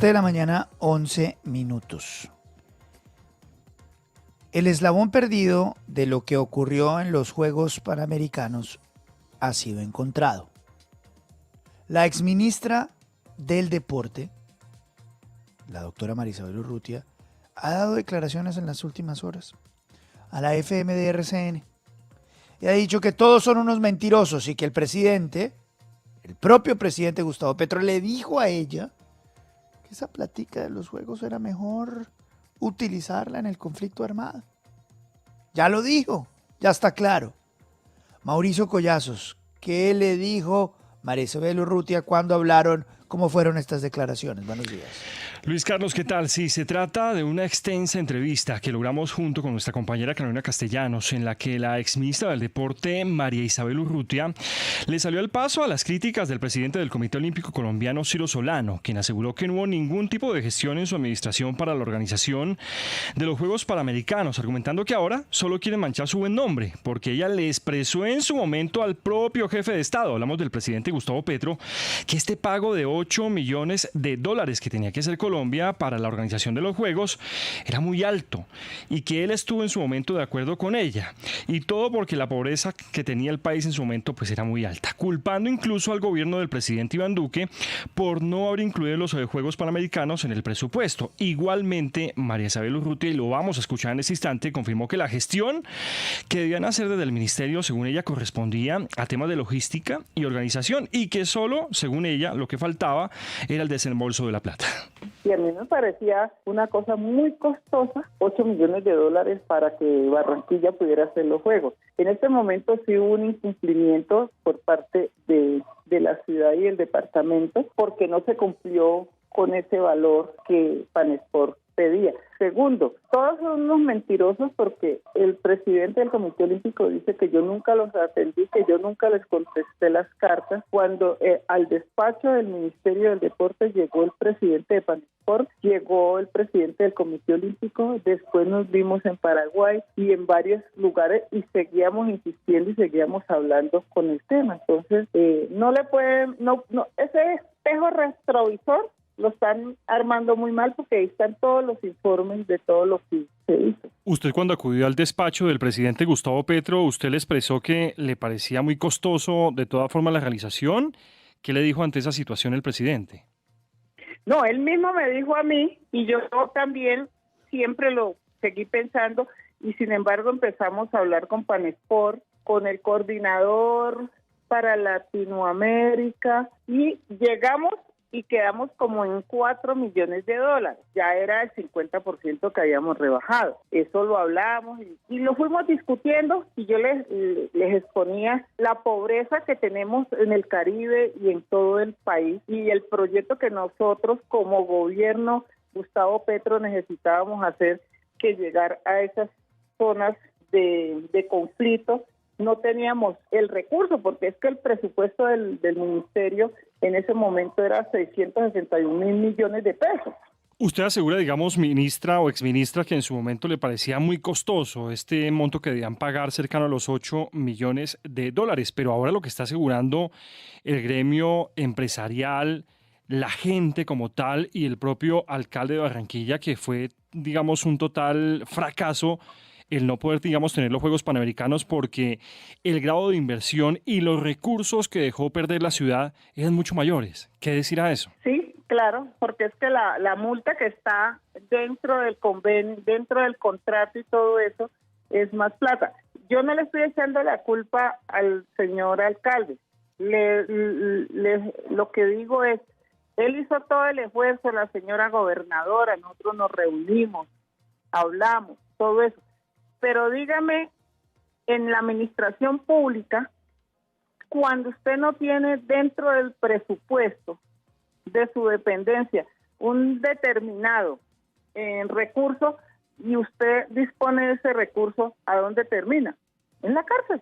De la mañana, 11 minutos. El eslabón perdido de lo que ocurrió en los Juegos Panamericanos ha sido encontrado. La exministra del Deporte, la doctora María Isabel Urrutia, ha dado declaraciones en las últimas horas a la FM de RCN y ha dicho que todos son unos mentirosos y que el propio presidente Gustavo Petro, le dijo a ella que esa plática de los juegos era mejor utilizarla en el conflicto armado. Ya lo dijo, ya está claro. Mauricio Collazos, ¿qué le dijo María Isabel Urrutia cuando hablaron? ¿Cómo fueron estas declaraciones? Buenos días. Luis Carlos, ¿qué tal? Sí, se trata de una extensa entrevista que logramos junto con nuestra compañera Carolina Castellanos, en la que la exministra del Deporte, María Isabel Urrutia, le salió al paso a las críticas del presidente del Comité Olímpico Colombiano, Ciro Solano, quien aseguró que no hubo ningún tipo de gestión en su administración para la organización de los Juegos Panamericanos, argumentando que ahora solo quieren manchar su buen nombre, porque ella le expresó en su momento al propio jefe de Estado, hablamos del presidente Gustavo Petro, que este pago de $8 millones que tenía que hacer Colombia para la organización de los Juegos era muy alto y que él estuvo en su momento de acuerdo con ella, y todo porque la pobreza que tenía el país en su momento pues era muy alta, culpando incluso al gobierno del presidente Iván Duque por no haber incluido los Juegos Panamericanos en el presupuesto. Igualmente, María Isabel Urrutia, y lo vamos a escuchar en este instante, confirmó que la gestión que debían hacer desde el ministerio, según ella, correspondía a temas de logística y organización, y que solo, según ella, lo que faltaba era el desembolso de la plata. Y a mí me parecía una cosa muy costosa, $8 millones para que Barranquilla pudiera hacer los Juegos. En este momento sí hubo un incumplimiento por parte de la ciudad y el departamento, porque no se cumplió con ese valor que Panesport pedía. Segundo, todos son unos mentirosos porque el presidente del Comité Olímpico dice que yo nunca los atendí, que yo nunca les contesté las cartas. Cuando al despacho del Ministerio del Deporte llegó el presidente de Panesport, llegó el presidente del Comité Olímpico, después nos vimos en Paraguay y en varios lugares y seguíamos insistiendo y seguíamos hablando con el tema. Entonces, no le pueden, ese espejo retrovisor lo están armando muy mal porque ahí están todos los informes de todo lo que se hizo. Usted, cuando acudió al despacho del presidente Gustavo Petro, usted le expresó que le parecía muy costoso de todas formas la realización. ¿Qué le dijo ante esa situación el presidente? No, él mismo me dijo a mí y yo también siempre lo seguí pensando, y sin embargo empezamos a hablar con Panesport, con el coordinador para Latinoamérica, y llegamos y quedamos como en $4 millones. Ya era el 50% que habíamos rebajado. Eso lo hablamos y lo fuimos discutiendo, y yo les exponía la pobreza que tenemos en el Caribe y en todo el país, y el proyecto que nosotros como gobierno Gustavo Petro necesitábamos hacer, que llegar a esas zonas de conflicto. No teníamos el recurso, porque es que el presupuesto del ministerio en ese momento era 661 millones de pesos. Usted asegura, digamos, ministra o exministra, que en su momento le parecía muy costoso este monto que debían pagar, cercano a los $8 millones, pero ahora lo que está asegurando el gremio empresarial, la gente como tal y el propio alcalde de Barranquilla, que fue, digamos, un total fracaso el no poder, digamos, tener los Juegos Panamericanos, porque el grado de inversión y los recursos que dejó perder la ciudad eran mucho mayores. ¿Qué decir a eso? Sí, claro, porque es que la multa que está dentro del convenio, dentro del contrato y todo eso, es más plata. Yo no le estoy echando la culpa al señor alcalde. Lo que digo es, él hizo todo el esfuerzo, la señora gobernadora, nosotros nos reunimos, hablamos, todo eso. Pero dígame, en la administración pública, cuando usted no tiene dentro del presupuesto de su dependencia un determinado recurso, y usted dispone de ese recurso, ¿a dónde termina? En la cárcel.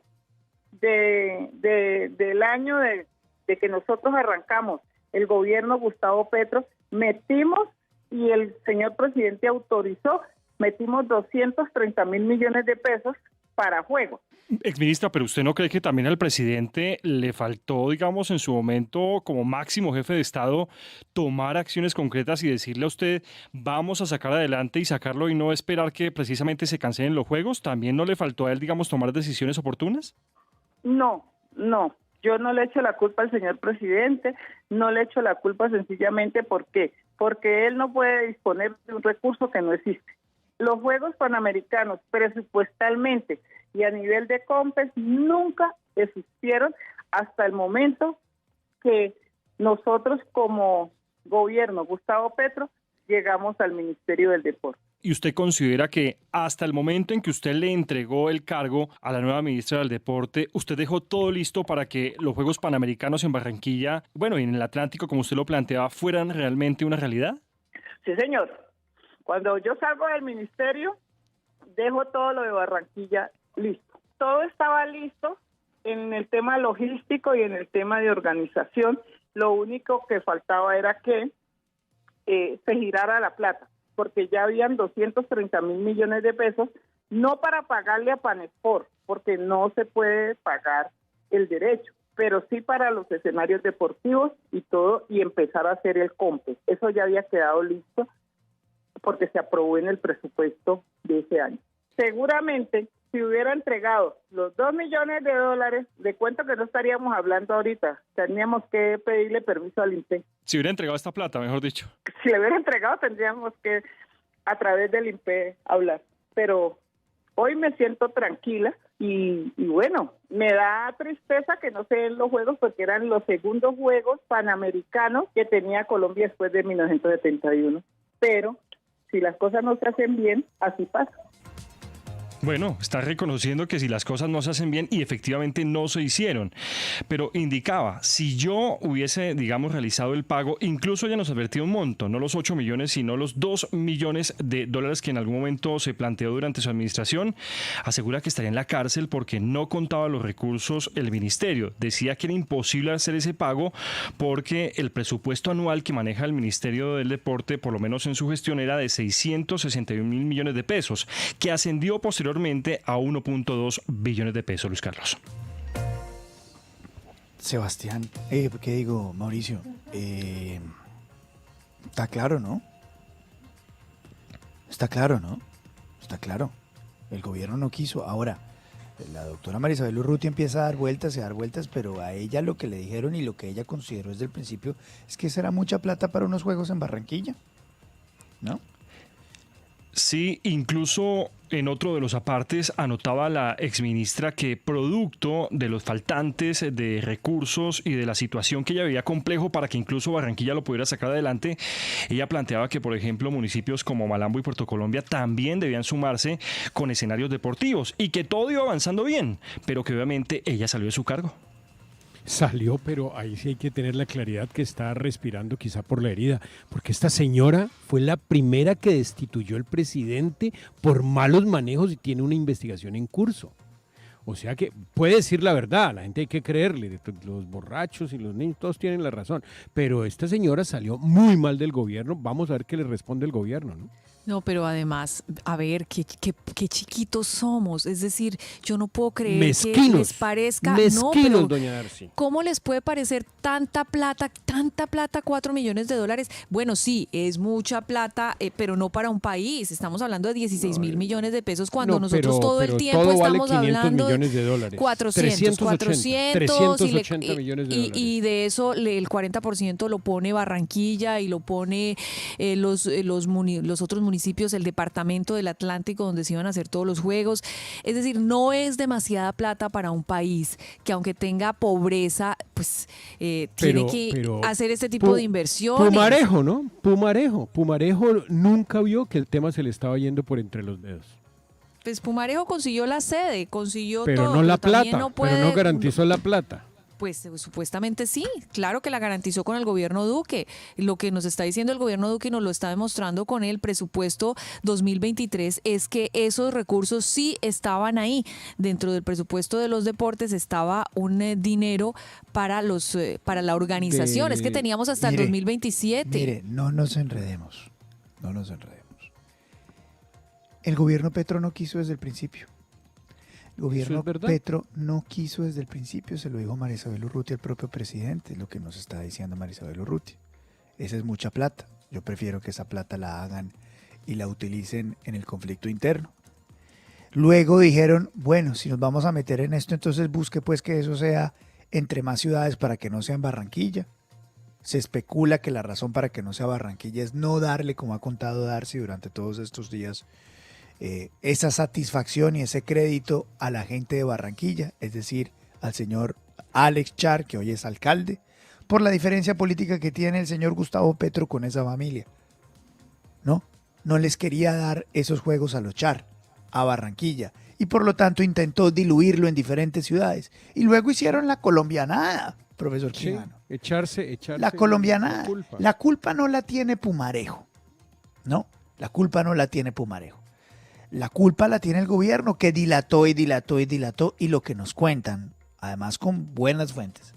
Del año de que nosotros arrancamos el gobierno Gustavo Petro, metimos, y el señor presidente autorizó, metimos 230 mil millones de pesos para juegos. Exministra, pero ¿usted no cree que también al presidente le faltó, digamos, en su momento como máximo jefe de Estado, tomar acciones concretas y decirle a usted, vamos a sacar adelante y sacarlo y no esperar que precisamente se cancelen los juegos? ¿También no le faltó a él, digamos, tomar decisiones oportunas? No, yo no le echo la culpa al señor presidente, no le echo la culpa sencillamente porque él no puede disponer de un recurso que no existe. Los Juegos Panamericanos presupuestalmente y a nivel de COMPES nunca existieron hasta el momento que nosotros como gobierno, Gustavo Petro, llegamos al Ministerio del Deporte. ¿Y usted considera que hasta el momento en que usted le entregó el cargo a la nueva ministra del Deporte, usted dejó todo listo para que los Juegos Panamericanos en Barranquilla, bueno, y en el Atlántico, como usted lo planteaba, fueran realmente una realidad? Sí, señor. Cuando yo salgo del ministerio, dejo todo lo de Barranquilla listo. Todo estaba listo en el tema logístico y en el tema de organización. Lo único que faltaba era que se girara la plata, porque ya habían 230.000 millones de pesos, no para pagarle a Panesport, porque no se puede pagar el derecho, pero sí para los escenarios deportivos y todo, y empezar a hacer el COMPES. Eso ya había quedado listo porque se aprobó en el presupuesto de ese año. Seguramente, si hubiera entregado los 2 millones de dólares, de cuento que no estaríamos hablando ahorita, teníamos que pedirle permiso al INPE. Si hubiera entregado esta plata, mejor dicho. Si le hubiera entregado, tendríamos que, a través del INPE, hablar. Pero hoy me siento tranquila y bueno, me da tristeza que no se den los Juegos porque eran los segundos Juegos Panamericanos que tenía Colombia después de 1971. Pero si las cosas no se hacen bien, así pasa. Bueno, está reconociendo que si las cosas no se hacen bien y efectivamente no se hicieron, pero indicaba, si yo hubiese, digamos, realizado el pago, incluso ya nos advertía un monto, no los 8 millones, sino los 2 millones de dólares que en algún momento se planteó durante su administración, asegura que estaría en la cárcel porque no contaba los recursos el ministerio. Decía que era imposible hacer ese pago porque el presupuesto anual que maneja el Ministerio del Deporte, por lo menos en su gestión, era de 661.000 millones de pesos, que ascendió posteriormente a 1.2 billones de pesos, Luis Carlos. Sebastián, ¿qué digo, Mauricio? Está claro, ¿no? Está claro, ¿no? Está claro. El gobierno no quiso. Ahora, la doctora María Isabel Urrutia empieza a dar vueltas y a dar vueltas, pero a ella lo que le dijeron y lo que ella consideró desde el principio es que será mucha plata para unos juegos en Barranquilla, ¿no? Sí, incluso en otro de los apartes anotaba la exministra que producto de los faltantes de recursos y de la situación que ella veía complejo para que incluso Barranquilla lo pudiera sacar adelante, ella planteaba que, por ejemplo, municipios como Malambo y Puerto Colombia también debían sumarse con escenarios deportivos y que todo iba avanzando bien, pero que obviamente ella salió de su cargo. Salió, pero ahí sí hay que tener la claridad que está respirando quizá por la herida, porque esta señora fue la primera que destituyó al presidente por malos manejos y tiene una investigación en curso. O sea que puede decir la verdad, la gente hay que creerle, los borrachos y los niños, todos tienen la razón, pero esta señora salió muy mal del gobierno, vamos a ver qué le responde el gobierno, ¿no? No, pero además, a ver, qué chiquitos somos. Es decir, yo no puedo creer que les parezca... Mezquinos, no, pero doña Darcy. ¿cómo les puede parecer tanta plata, 4 millones de dólares? Bueno, sí, es mucha plata, pero no para un país. Estamos hablando de 16.000 millones de pesos cuando nosotros todo el tiempo todo estamos vale 500 hablando millones de dólares. 380 millones de dólares. Y de eso el 40% lo pone Barranquilla y lo pone los otros municipios, el departamento del Atlántico donde se iban a hacer todos los juegos. Es decir, no es demasiada plata para un país que aunque tenga pobreza, pues tiene que hacer este tipo de inversiones. Pumarejo, ¿no? Pumarejo nunca vio que el tema se le estaba yendo por entre los dedos. Pues Pumarejo consiguió la sede, consiguió pero todo. No la pero plata, pero no garantizó la plata. Pues supuestamente sí, claro que la garantizó con el gobierno Duque. Lo que nos está diciendo el gobierno Duque y nos lo está demostrando con el presupuesto 2023 es que esos recursos sí estaban ahí. Dentro del presupuesto de los deportes estaba un dinero para la organización. Es que teníamos hasta el 2027. Mire, no nos enredemos. El gobierno Petro no quiso desde el principio. El gobierno es verdad. Petro no quiso desde el principio, se lo dijo María Isabel Urrutia, el propio presidente, lo que nos está diciendo María Isabel Urrutia. Esa es mucha plata. Yo prefiero que esa plata la hagan y la utilicen en el conflicto interno. Luego dijeron, bueno, si nos vamos a meter en esto, entonces busque pues que eso sea entre más ciudades para que no sea en Barranquilla. Se especula que la razón para que no sea Barranquilla es no darle, como ha contado Darcy durante todos estos días, esa satisfacción y ese crédito a la gente de Barranquilla, es decir, al señor Alex Char, que hoy es alcalde, por la diferencia política que tiene el señor Gustavo Petro con esa familia. No les quería dar esos juegos a los Char, a Barranquilla, y por lo tanto intentó diluirlo en diferentes ciudades. Y luego hicieron la colombianada, profesor Sí, Quijano. echarse La colombianada. la culpa. La culpa no la tiene Pumarejo. No, la culpa no la tiene Pumarejo. La culpa la tiene el gobierno que dilató y dilató y dilató, y lo que nos cuentan, además con buenas fuentes,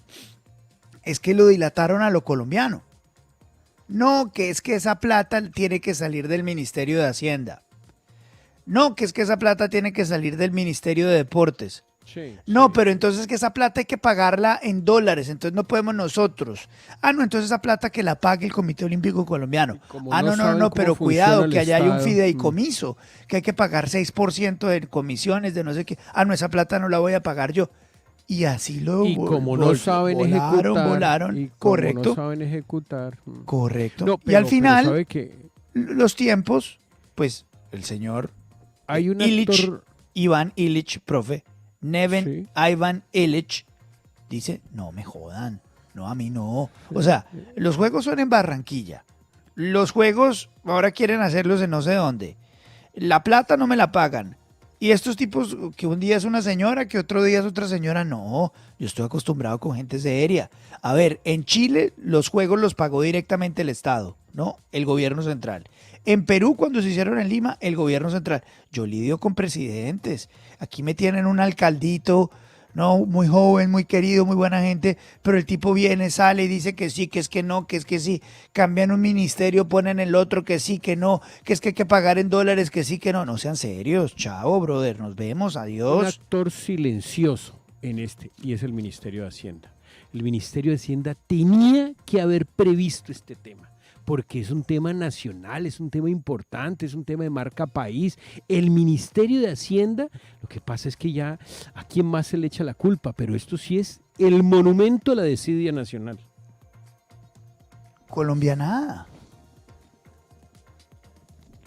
es que lo dilataron a lo colombiano. No, que es que esa plata tiene que salir del Ministerio de Hacienda. No, que es que esa plata tiene que salir del Ministerio de Deportes. Sí, No, sí. pero entonces que esa plata hay que pagarla en dólares, entonces no podemos nosotros. Ah, no, entonces esa plata que la pague el Comité Olímpico Colombiano. Y como Ah, no no, saben cómo pero funciona cuidado, el que allá hay un Estado. fideicomiso, que hay que pagar 6% de comisiones, de no sé qué. Ah, no, esa plata no la voy a pagar yo. Y así lo Y como no saben volaron, y como correcto, no saben ejecutar. correcto. No, Y al pero final, sabe que los tiempos, pues el señor hay un Illich, actor. Iván Illich, profe, Neven Sí. Ivan Illich, dice, no me jodan, no, a mí no. O sea, los juegos son en Barranquilla. Los juegos ahora quieren hacerlos en no sé dónde. La plata no me la pagan. Y estos tipos, que un día es una señora, que otro día es otra señora, no. Yo estoy acostumbrado con gente seria. A ver, en Chile los juegos los pagó directamente el Estado, ¿no? El gobierno central. En Perú, cuando se hicieron en Lima, el gobierno central. Yo lidio con presidentes. Aquí me tienen un alcaldito, no, muy joven, muy querido, muy buena gente, pero el tipo viene, sale y dice que sí, que es que no, que es que sí. Cambian un ministerio, ponen el otro que sí, que no, que es que hay que pagar en dólares, que sí, que no. No sean serios. Chao, brother. Nos vemos. Un Adiós. actor silencioso en este, y es el Ministerio de Hacienda. El Ministerio de Hacienda tenía que haber previsto este tema, porque es un tema nacional, es un tema importante, es un tema de marca país. El Ministerio de Hacienda, lo que pasa es que ya a quién más se le echa la culpa, pero esto sí es el monumento a la desidia nacional. Colombianada.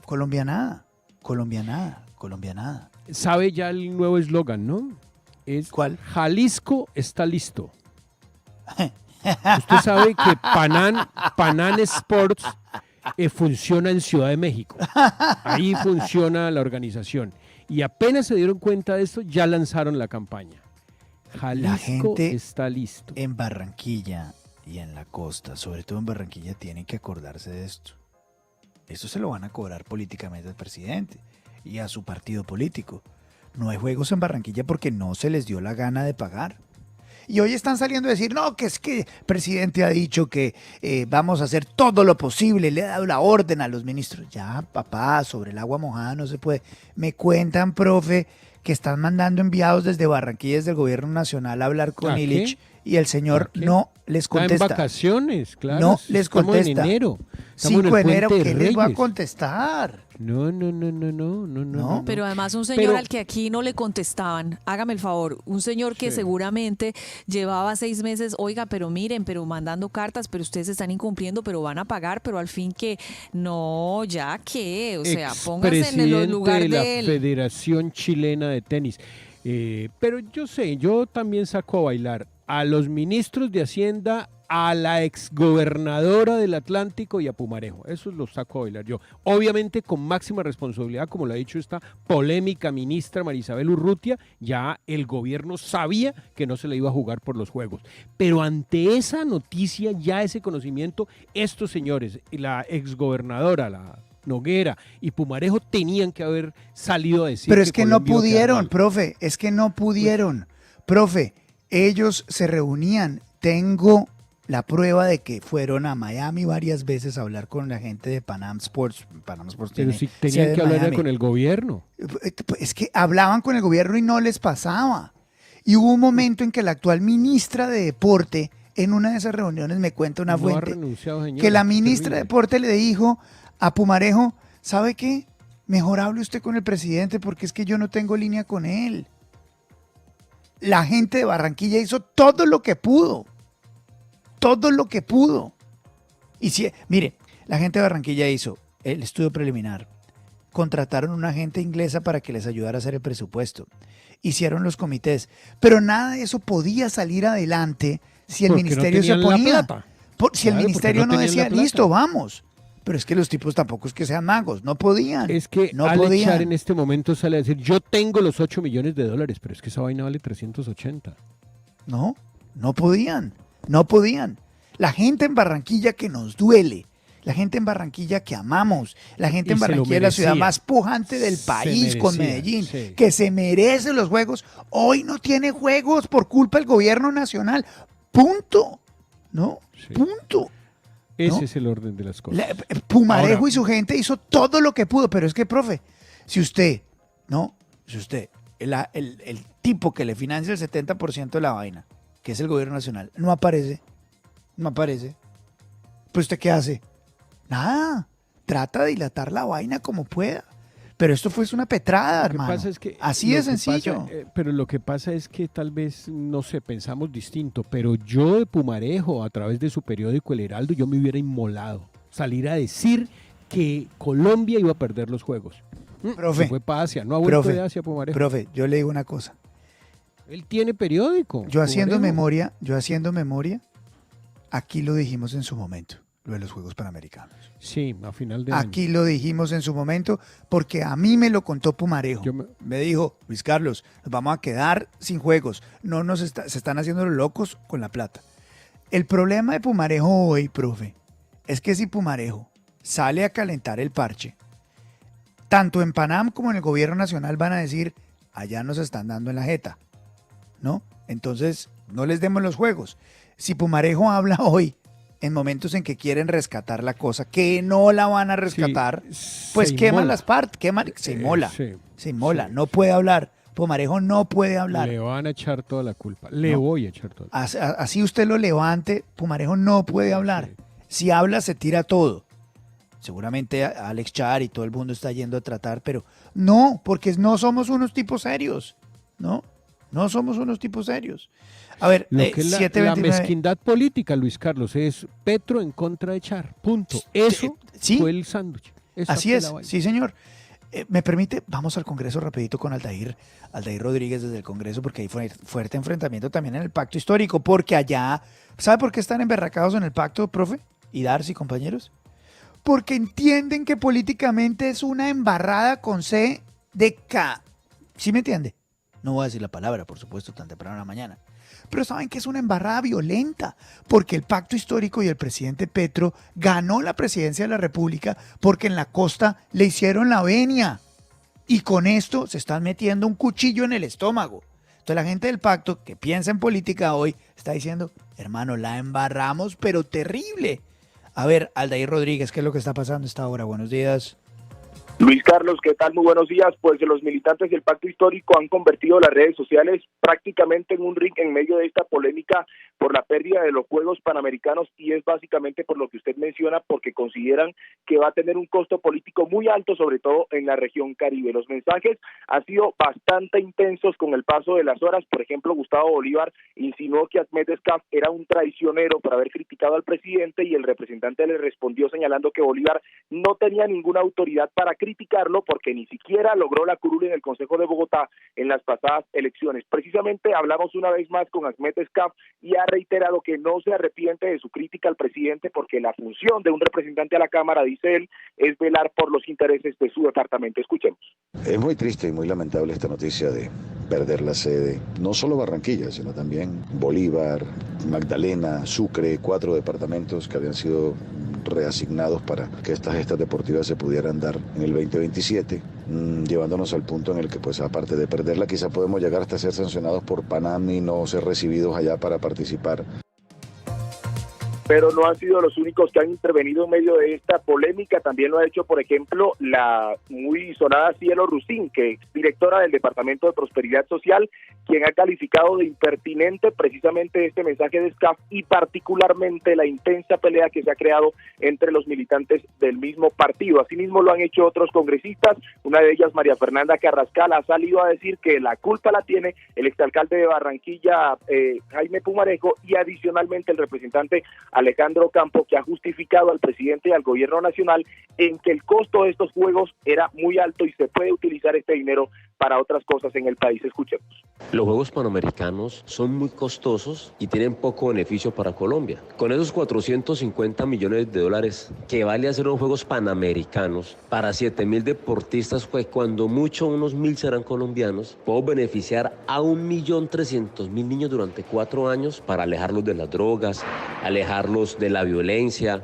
Colombianada. Colombianada. Colombianada. Sabe ya el nuevo eslogan, ¿no? Es ¿Cuál? Jalisco está listo. Usted sabe que Panam Sports funciona en Ciudad de México. Ahí funciona la organización. Y apenas se dieron cuenta de esto, ya lanzaron la campaña. Jalisco gente está listo. En Barranquilla y en la costa, sobre todo en Barranquilla, tienen que acordarse de esto. Esto se lo van a cobrar políticamente al presidente y a su partido político. No hay juegos en Barranquilla porque no se les dio la gana de pagar. Y hoy están saliendo a decir, no, que es que el presidente ha dicho que vamos a hacer todo lo posible, le ha dado la orden a los ministros. Ya, papá, sobre el agua mojada no se puede. Me cuentan, profe, que están mandando enviados desde Barranquilla, desde el gobierno nacional, a hablar con ¿A qué? Illich, y el señor ¿A qué? no les Está en contesta. vacaciones, claro. No les Estamos contesta. en enero. Estamos 5 de en el enero, Puente ¿qué de les va a Reyes. contestar? No. No. Pero además un señor Pero- al que aquí no le contestaban, hágame el favor, un señor que Sí. seguramente llevaba 6 meses, oiga, pero miren, pero mandando cartas, pero ustedes están incumpliendo, pero van a pagar, pero al fin que no, ya que, o sea, pónganse en el lugar de la de él. Federación Chilena de Tenis. Pero yo sé, yo también saco a bailar a los ministros de Hacienda, a la exgobernadora del Atlántico y a Pumarejo. Esos los saco a bailar yo. Obviamente con máxima responsabilidad, como lo ha dicho esta polémica ministra María Isabel Urrutia, ya el gobierno sabía que no se le iba a jugar por los juegos. Pero ante esa noticia, ya ese conocimiento, estos señores, la exgobernadora, la Noguera y Pumarejo tenían que haber salido a decir Pero es que no Colombia iba a quedar pudieron, mal. profe, es que no pudieron. Profe, ellos se reunían. Tengo la prueba de que fueron a Miami varias veces a hablar con la gente de Panam Sports. Panam Sports Pero tiene si sede tenían en que hablar Miami. con el gobierno. Es que hablaban con el gobierno y no les pasaba. Y hubo un momento en que la actual ministra de Deporte, en una de esas reuniones, me cuenta una No ha fuente, renunciado, señora. que la ministra de Terrible. Deporte le dijo a Pumarejo, ¿sabe qué? Mejor hable usted con el presidente porque es que yo no tengo línea con él. La gente de Barranquilla hizo todo lo que pudo. Todo lo que pudo. Y si, mire, la gente de Barranquilla hizo el estudio preliminar. Contrataron una agente inglesa para que les ayudara a hacer el presupuesto. Hicieron los comités. Pero nada de eso podía salir adelante si el Porque ministerio no se tenían la oponía. plata. Si el Claro, ministerio porque no no tenían la decía, plata. listo, vamos. Pero es que los tipos tampoco es que sean magos. No podían. Es que no Alex podían. Char en este momento sale a decir, yo tengo los 8 millones de dólares, pero es que esa vaina vale 380. No, no podían. No podían. La gente en Barranquilla que nos duele. La gente en Barranquilla que amamos, la gente Y en se lo Barranquilla es la ciudad merecía. más pujante del Se país con merecía, Medellín, sí. que se merece los juegos, hoy no tiene juegos por culpa del gobierno nacional. Punto. ¿No? Sí. Punto. Ese ¿no? es el orden de las cosas. Pumarejo Ahora- y su gente hizo todo lo que pudo, pero es que, profe, si usted, el tipo que le financia el 70% de la vaina, que es el gobierno nacional, no aparece, pues usted ¿qué hace? Nada, trata de dilatar la vaina como pueda. Pero esto fue una petrada, Lo que hermano. pasa es que- Así lo de que sencillo. pasa, pero lo que pasa es que tal vez, no sé, pensamos distinto, pero yo de Pumarejo, a través de su periódico El Heraldo, yo me hubiera inmolado. Salir a decir que Colombia iba a perder los juegos. Profe, Se fue para Asia, no ha vuelto profe, de Asia Pumarejo. profe, yo le digo una cosa. Él tiene periódico. Yo haciendo Pumarejo. memoria, aquí lo dijimos en su momento, lo de los Juegos Panamericanos. Sí, a final de año. Aquí lo dijimos en su momento porque a mí me lo contó Pumarejo. Yo me- Me dijo, Luis Carlos, nos vamos a quedar sin juegos. No se están haciendo los locos con la plata. El problema de Pumarejo hoy, profe, es que si Pumarejo sale a calentar el parche, tanto en Panam como en el gobierno nacional van a decir, allá nos están dando en la jeta, ¿no? Entonces, no les demos los juegos. Si Pumarejo habla hoy, en momentos en que quieren rescatar la cosa, que no la van a rescatar, Sí, pues se queman inmola. las partes, se inmola, sí, se inmola, sí. no puede hablar. Pumarejo no puede hablar. Le van a echar toda la culpa. Le No. voy a echar toda la culpa. Así usted lo levante, Pumarejo no puede hablar. Sí. Si habla, se tira todo. Seguramente Alex Char y todo el mundo está yendo a tratar, pero no, porque no somos unos tipos serios, ¿no? No somos unos tipos serios. A ver, Lo que es la 729. mezquindad política, Luis Carlos, es Petro en contra de Char. Punto. Eso Sí. fue el sándwich. Esa Así fue es, la vaina. sí señor. ¿Me permite? Vamos al Congreso rapidito con Aldair Rodríguez desde el Congreso, porque hay fuerte enfrentamiento también en el pacto histórico, porque allá, ¿sabe por qué están emberracados en el pacto, profe? Y Darcy, compañeros. Porque entienden que políticamente es una embarrada con C de K. ¿Sí me entiende? No voy a decir la palabra, por supuesto, tan temprano en la mañana. Pero saben que es una embarrada violenta, porque el pacto histórico y el presidente Petro ganó la presidencia de la República porque en la costa le hicieron la venia. Y con esto se están metiendo un cuchillo en el estómago. Entonces la gente del pacto que piensa en política hoy está diciendo, hermano, la embarramos, pero terrible. A ver, Aldair Rodríguez, ¿qué es lo que está pasando a esta hora? Buenos días. Luis Carlos, ¿qué tal? Muy buenos días. Pues los militantes del Pacto Histórico han convertido las redes sociales prácticamente en un ring en medio de esta polémica por la pérdida de los Juegos Panamericanos, y es básicamente por lo que usted menciona, porque consideran que va a tener un costo político muy alto, sobre todo en la región Caribe. Los mensajes han sido bastante intensos con el paso de las horas. Por ejemplo, Gustavo Bolívar insinuó que Ahmed Escaf era un traicionero por haber criticado al presidente, y el representante le respondió señalando que Bolívar no tenía ninguna autoridad para criticarlo porque ni siquiera logró la curul en el Consejo de Bogotá en las pasadas elecciones. Precisamente hablamos una vez más con Ahmed Escaf y ha reiterado que no se arrepiente de su crítica al presidente porque la función de un representante a la Cámara, dice él, es velar por los intereses de su departamento. Escuchemos. Es muy triste y muy lamentable esta noticia de perder la sede, no solo Barranquilla, sino también Bolívar, Magdalena, Sucre, 4 departamentos que habían sido reasignados para que estas gestas deportivas se pudieran dar en el 2027, llevándonos al punto en el que, pues, aparte de perderla, quizá podemos llegar hasta ser sancionados por Panam y no ser recibidos allá para participar. Pero no han sido los únicos que han intervenido en medio de esta polémica. También lo ha hecho, por ejemplo, la muy sonada Cielo Rusín, que es directora del Departamento de Prosperidad Social, quien ha calificado de impertinente precisamente este mensaje de SCAF y particularmente la intensa pelea que se ha creado entre los militantes del mismo partido. Asimismo lo han hecho otros congresistas, una de ellas María Fernanda Carrascal ha salido a decir que la culpa la tiene el exalcalde de Barranquilla, Jaime Pumarejo, y adicionalmente el representante Alejandro Campo, que ha justificado al presidente y al gobierno nacional en que el costo de estos juegos era muy alto y se puede utilizar este dinero para otras cosas en el país. Escuchemos. Los Juegos Panamericanos son muy costosos y tienen poco beneficio para Colombia. Con esos 450 millones de dólares que vale hacer unos Juegos Panamericanos para 7.000 deportistas, pues cuando mucho unos 1.000 serán colombianos, puedo beneficiar a 1.300.000 niños durante 4 años para alejarlos de las drogas, alejarlos de la violencia.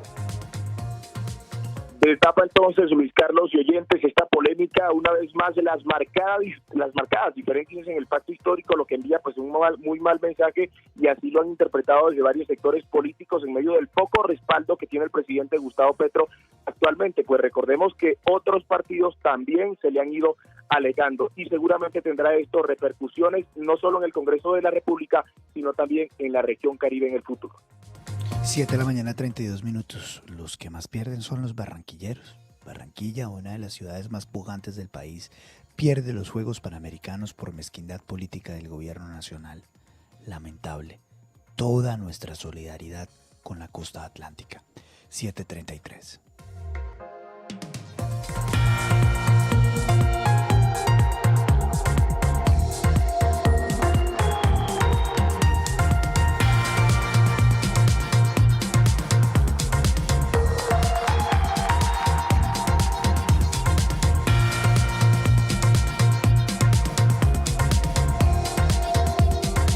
Destapa entonces, Luis Carlos y oyentes, esta polémica, una vez más, las marcadas diferencias en el pacto histórico, lo que envía pues un muy mal mensaje, y así lo han interpretado desde varios sectores políticos en medio del poco respaldo que tiene el presidente Gustavo Petro actualmente. Pues recordemos que otros partidos también se le han ido alegando y seguramente tendrá esto repercusiones no solo en el Congreso de la República, sino también en la región Caribe en el futuro. 7 de la mañana, 32 minutos. Los que más pierden son los barranquilleros. Barranquilla, una de las ciudades más pujantes del país, pierde los Juegos Panamericanos por mezquindad política del gobierno nacional. Lamentable. Toda nuestra solidaridad con la costa atlántica. 7:33.